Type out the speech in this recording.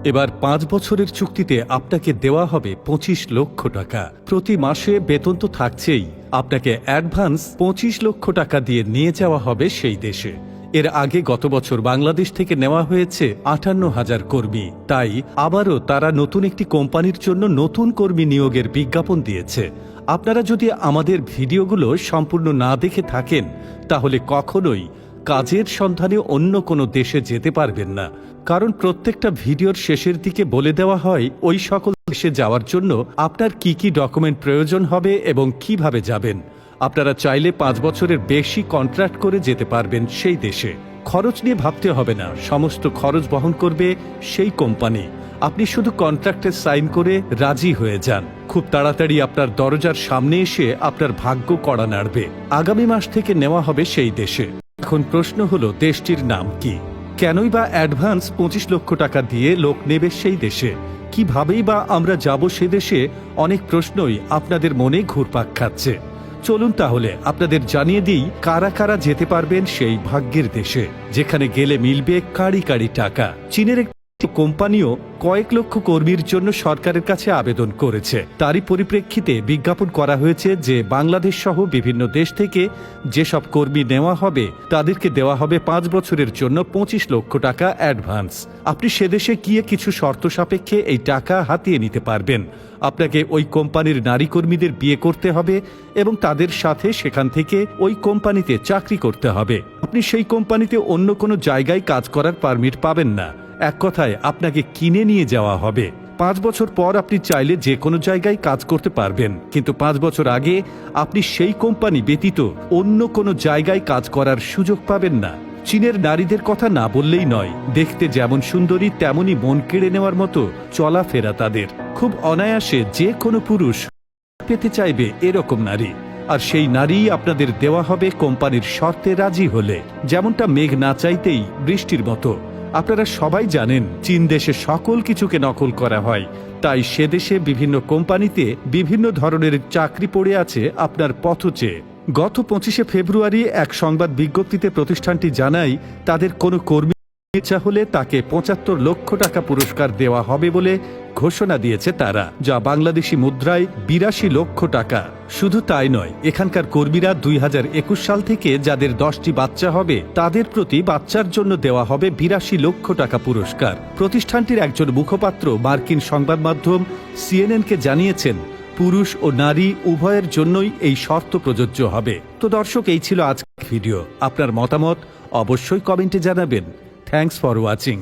এবার ৫ বছরের চুক্তিতে আপনাকে দেওয়া হবে ২৫ লক্ষ টাকা। প্রতি মাসে বেতন তো থাকছেই, আপনাকে অ্যাডভান্স ২৫ লক্ষ টাকা দিয়ে নিয়ে যাওয়া হবে সেই দেশে। এর আগে গত বছর বাংলাদেশ থেকে নেওয়া হয়েছে ৫৮,০০০ কর্মী। তাই আবারও তারা নতুন একটি কোম্পানির জন্য নতুন কর্মী নিয়োগের বিজ্ঞাপন দিয়েছে। আপনারা যদি আমাদের ভিডিওগুলো সম্পূর্ণ না দেখে থাকেন তাহলে কখনোই কাজের সন্ধানে অন্য কোনো দেশে যেতে পারবেন না, কারণ প্রত্যেকটা ভিডিওর শেষের দিকে বলে দেওয়া হয় ওই সকল দেশে যাওয়ার জন্য আপনার কি কি ডকুমেন্ট প্রয়োজন হবে এবং কিভাবে যাবেন। আপনারা চাইলে ৫ বছরের বেশি কন্ট্রাক্ট করে যেতে পারবেন সেই দেশে। খরচ নিয়ে ভাবতে হবে না, সমস্ত খরচ বহন করবে সেই কোম্পানি। আপনি শুধু কন্ট্রাক্টে সাইন করে রাজি হয়ে যান, খুব তাড়াতাড়ি আপনার দরজার সামনে এসে আপনার ভাগ্য কড়া নাড়বে। আগামী মাস থেকে নেওয়া হবে সেই দেশে। এখন প্রশ্ন হলো দেশটির নাম কি? কেনই বা অ্যাডভান্স ২৫ লক্ষ টাকা দিয়ে লোক নেবে সেই দেশে? কিভাবেই বা আমরা যাব সে দেশে? অনেক প্রশ্নই আপনাদের মনে ঘুরপাক খাচ্ছে। চলুন তাহলে আপনাদের জানিয়ে দিই কারা কারা যেতে পারবেন সেই ভাগ্যের দেশে, যেখানে গেলে মিলবে কাড়ি কাড়ি টাকা। চীনের একটি কোম্পানিও কয়েক লক্ষ কর্মীর জন্য সরকারের কাছে আবেদন করেছে। তারই পরিপ্রেক্ষিতে বিজ্ঞাপন করা হয়েছে যে বাংলাদেশ সহ বিভিন্ন দেশ থেকে যেসব কর্মী নেওয়া হবে তাদেরকে দেওয়া হবে ৫ বছরের জন্য ২৫ লক্ষ টাকা অ্যাডভান্স। আপনি সে দেশে গিয়ে কিছু শর্ত সাপেক্ষে এই টাকা হাতিয়ে নিতে পারবেন। আপনাকে ওই কোম্পানির নারী কর্মীদের বিয়ে করতে হবে এবং তাদের সাথে সেখান থেকে ওই কোম্পানিতে চাকরি করতে হবে। আপনি সেই কোম্পানিতে অন্য কোনো জায়গায় কাজ করার পারমিট পাবেন না। এক কথায় আপনাকে কিনে নিয়ে যাওয়া হবে। ৫ বছর পর আপনি চাইলে যে কোনো জায়গায় কাজ করতে পারবেন, কিন্তু ৫ বছর আগে আপনি সেই কোম্পানি ব্যতীত অন্য কোনো জায়গায় কাজ করার সুযোগ পাবেন না। চীনের নারীদের কথা না বললেই নয়, দেখতে যেমন সুন্দরী তেমনই মন কেড়ে নেওয়ার মতো চলাফেরা তাদের। খুব অনায়াসে যে কোনো পুরুষ পেতে চাইবে এরকম নারী, আর সেই নারী আপনাদের দেওয়া হবে কোম্পানির শর্তে রাজি হলে। যেমনটা মেঘ না চাইতেই বৃষ্টির মতো। আপনারা সবাই জানেন চীন দেশে সকল কিছুকে নকল করা হয়, তাই সে দেশে বিভিন্ন কোম্পানিতে বিভিন্ন ধরনের চাকরি পড়ে আছে আপনার পথ চেয়ে। গত ২৫শে ফেব্রুয়ারি এক সংবাদ বিজ্ঞপ্তিতে প্রতিষ্ঠানটি জানায় তাদের কোনো কর্মী ইচ্ছা হলে তাকে ৭৫ লক্ষ টাকা পুরস্কার দেওয়া হবে বলে ঘোষণা দিয়েছে তারা, যা বাংলাদেশি মুদ্রায় ৮২ লক্ষ টাকা। শুধু তাই নয়, এখানকার কর্মীরা ২০২১ সাল থেকে যাদের ১০টি বাচ্চা হবে তাদের প্রতি বাচ্চার জন্য দেওয়া হবে ৮২ লক্ষ টাকা পুরস্কার। প্রতিষ্ঠানটির একজন মুখপাত্র মার্কিন সংবাদ মাধ্যম সিএনএনকে জানিয়েছেন পুরুষ ও নারী উভয়ের জন্যই এই শর্ত প্রযোজ্য হবে। তো দর্শক, এই ছিল আজকের ভিডিও। আপনার মতামত অবশ্যই কমেন্টে জানাবেন। Thanks for watching.